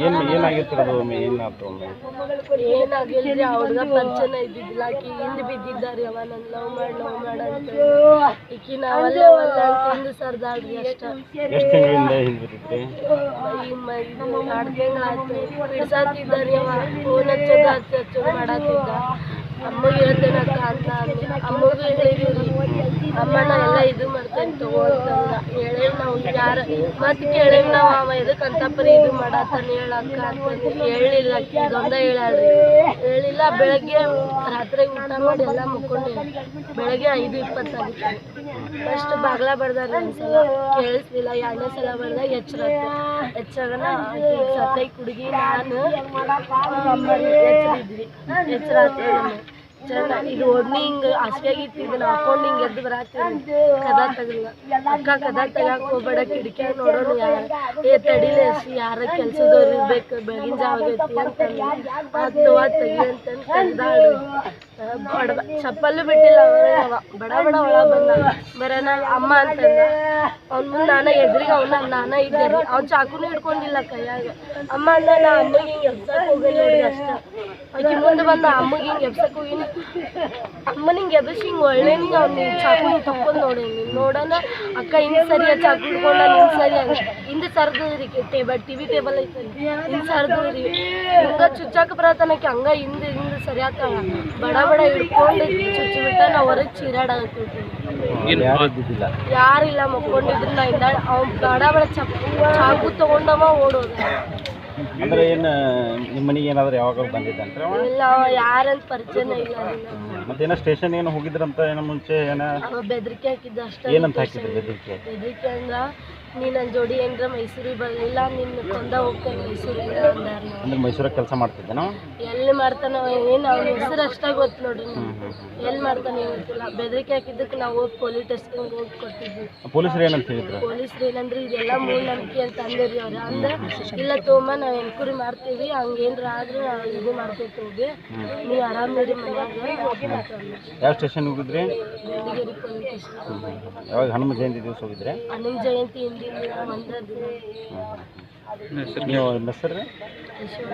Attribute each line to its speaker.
Speaker 1: ಏನಾಗಿತ್ತು ಏನಾಯ್ತು
Speaker 2: ಏನಾಗಿಲ್ರಿ ಹುಡುಗ ಪರಿಚಯ ಇದ್ದಿದ್ದಿಲ್ಲ ಆಕಿ ಹಿಂದ್ ಬಿದ್ದಿದ್ದಾರಿ ಅವ ನನ್ ಲವ್ ಮಾಡ ಅಂತ ಈಕಿ ನಾವಲ್ಲೇ ಒಲ್ಲ ಅಂತ ಹಿಂದ್ ಸರ್ದಾಳ್ರಿ ಅಷ್ಟ
Speaker 1: ಎಷ್ಟು ತಿಂಗಳಿಂದ ಹಿಂದೆ ಬಿದ್ದಿದ್ರಿ
Speaker 2: ಇದು 2 ತಿಂಗಳಾಯ್ತು ಬಿಡ್ಸಾತಿದ್ದಾರಿ ಅವ ಫೋನ್ ಹಚ್ಚೋದು ಮಾಡತ್ತಿದ್ದ ಅಮ್ಮಗೆ ಹೇಳ್ತೇನಕ್ಕ ಅಂತ ಅಂದೆ ಅಮ್ಮಗೂ ಹೇಳಿದೀವಿ ಅಮ್ಮನ ಎಲ್ಲ ಇದು ಮಾಡ್ತೇನೆ ತಗೋ ಅಂತಂದ ಹೇಳೇವ್ ನಾವು ಯಾರ ಮತ್ತೆ ಕೇಳೇವ್ ನಾವು ಅವ ಎದಕ್ಕಂತ ಪರಿ ಇದು ಮಾಡತ್ತಾನ ಹೇಳಕ್ಕ ಅಂತಂದು ಹೇಳಿಲ್ಲ ಆಕಿ ಇದೊಂದ ಹೇಳಿಲ್ಲ ಬೆಳಗ್ಗೆ ರಾತ್ರಿ ಊಟ ಮಾಡಿ ಎಲ್ಲ ಮುಕ್ಕೊಂಡೆ ಬೆಳಗ್ಗೆ 5:20 ಆಗಿತ್ತು ಫಸ್ಟ್ ಬಾಗ್ಲ ಬಡ್ದಾರ ಒಂದ್ಸಲ ಕೇಳಿಸ್ಲಿಲ್ಲ 2ನೇ ಸಲ ಬಡ್ದಾಗ ಎಚ್ಚರನ ಸತ್ತೈ ಕುಡುಗಿ ನಾನು ಎಚ್ಚರಿದ್ವಿ ಎಚ್ಚರ ಇದು ಒಡ್ನಿ ಹಿಂಗೆ ಹಾಸಿಗೆಯಾಗಿತ್ತು ಇದನ್ನ ಹಾಕೊಂಡು ಹಿಂಗೆ ಎದ್ದು ಬರಾತೀನಿ ಕದ ತಗಲಿಲ್ಲ ಅಕ್ಕ ಕದ ತೆಗಿಯಕ್ಕೆ ಹೋಗ್ಬೇಡ ಕಿಟಕಿಯಾಗ ನೋಡೋಣ ತಡಿಲೆ ಯಾರ ಕೆಲ್ಸದವ್ರು ಇರ್ಬೇಕು ಬೆಳಗಿನ ಜಾವ ಆಗೈತಿ ಅಂತಂದು ಅದು ತೆಗಿ ಅಂತಂದು ತೆಗ್ದಾಳು ಚಪ್ಪಲ್ಲು ಬಿಟ್ಟಿಲ್ಲ ಬಡ ಒಳ ಬಂದ ಬರೋಣ ಅಮ್ಮ ಅಂತಂದ ಅವ್ನ ಮುಂದೆ ನಾನ ಎದ್ರಿಗೆ ನಾನ ಇದ್ದೆ ರೀ ಅವ್ನು ಚಾಕುನು ಹಿಡ್ಕೊಂಡಿಲ್ಲ ಕೈಯಾಗ ಅಮ್ಮ ಅಂದ ನಾ ಅಮ್ಮಗೆ ಹಿಂಗೆ ಎಬ್ಸಕ್ಕೆ ಹೋಗಿ ನೋಡಿ ಅಷ್ಟ ಆಕಿ ಮುಂದೆ ಬಂದ ಅಮ್ಮಗೆ ಹಿಂಗೆ ಎಬ್ಸಕ್ಕೆ ಹೋಗಿನಿ ಅಮ್ಮನ ಹಿಂಗೆ ಎಬ್ಬಿಸಿ ಹಿಂಗೆ ಒಳ್ಳೆ ಅವ್ನು ಚಾಕು ಹಿಂಗೆ ತಕ್ಕೊಂಡು ನೋಡೇನಿ ನೋಡೋಣ ಅಕ್ಕ ಹಿಂಗೆ ಸರಿಯ ಚಾಕು ಹಿಡ್ಕೊಂಡ ಹಿಂಗೆ ಸರಿ ಹಿಂದೆ ಸರ್ದ್ರಿ ಟಿವಿ ಟೇಬಲ್ ಐತೆ ಹಿಂಗೆ ಸರ್ದ್ರಿ ಹಿಂಗೆ ಚುಚ್ಚಾಕ ಬರತ್ತಾನಕ್ಕೆ ಹಂಗ ಹಿಂದೆ ಸರಿ ಆತಾಳ ಬಡ ಹಿಡ್ಕೊಂಡು ಚುಚ್ಚಿ ಬಿಟ್ಟ ನಾವು ಹೊರಗೆ ಚೀರಾಡಾಗತ್ತೀವಿ ಯಾರಿಲ್ಲ ಮಕ್ಕೊಂಡಿದ್ರು ನಾ ಇಂದ ಅವ್ನು ಬಡ ಚಾಕು ತಗೊಂಡವ ಓಡೋದು
Speaker 1: ಅಂದ್ರೆ ಏನು ನಿಮ್ಮ ಮನೆಗೆ ಏನಾದರೂ ಯಾವಾಗ ಬಂದಿದ್ದಂದ್ರೆ
Speaker 2: ಇಲ್ಲ ಯಾರಂತ ಪರಿಚಯನೇ ಇಲ್ಲ
Speaker 1: ಮತ್ತೇನೋ ಸ್ಟೇಷನ್ ಏನು ಹೋಗಿದ್ರಂತ ಏನೋ ಮುಂಚೆ ಏನೋ
Speaker 2: ಬೆದರಿಕೆ ಹಾಕಿದ್ದ ಅಷ್ಟೇ
Speaker 1: ಏನಂತ ಹಾಕಿದ್ರು ಬೆದರಿಕೆ
Speaker 2: ಅಂದ್ರೆ ನೀ ನನ್ನ ಜೋಡಿ ಏನಾರ ಮೈಸೂರಿಗೆ ಬರಲಿಲ್ಲ ನಿನ್ನ ಕೊಂದ ಹೋಗ್ತೇನೆ ಮೈಸೂರಿಗೆ ಅಂದಾರ
Speaker 1: ಅಂದ್ರೆ ಮೈಸೂರಾಗ ಕೆಲಸ ಮಾಡ್ತಿದ್ದೇನೋ
Speaker 2: ಎಲ್ಲಿ ಮಾಡ್ತಾನ ಏನು ಅವ್ನ ಹೆಸರು ಅಷ್ಟೇ ಗೊತ್ತು ನೋಡ್ರಿ ಎಲ್ಲಿ ಮಾಡ್ತಾನೆ ಗೊತ್ತಿಲ್ಲ ಬೆದರಿಕೆ ಹಾಕಿದ್ದಕ್ಕೆ ನಾವು ಹೋಗಿ ಪೊಲೀಸ್ ಸ್ಟೇಷನ್ಗೆ ಹೋಗಿ ಕೊಟ್ಟಿದ್ವಿ
Speaker 1: ಪೊಲೀಸರು ಏನಂತ ಹೇಳಿದ್ರು
Speaker 2: ಪೊಲೀಸರು ಏನಂದ್ರೆ ಇದೆಲ್ಲ ಮೂಢನಂಬಿಕೆ ಅಂತ ಅಂದಿರಿ ಅವ್ರು ಅಂದ್ರೆ ಇಲ್ಲ ತೋಮ ನಾವು ಎನ್ಕ್ವೈರಿ ಮಾಡ್ತೀವಿ ಹಂಗೇನ್ರ ಆದ್ರೆ ನಾವು ಇದು ಮಾಡ್ಕೊತ ಹೋಗಿ ನೀವು ಆರಾಮಿರಿ ಮನ್ಯಾಗ
Speaker 1: ಯಾವ ಸ್ಟೇಷನ್ ಹೋಗಿದ್ರಿ
Speaker 2: ಬೆಳ್ಳಿಗೇರಿ ಪೊಲೀಸ್ ಸ್ಟೇಷನ್
Speaker 1: ಯಾವಾಗ ಹನುಮ ಜಯಂತಿ ದಿವಸ ಹೋಗಿದ್ರೆ
Speaker 2: ಹನುಮ ಜಯಂತಿ ಹಿಂದಿನ ದಿನ
Speaker 1: ನೀವು ಹೆಸರು
Speaker 2: ಯಶೋಧ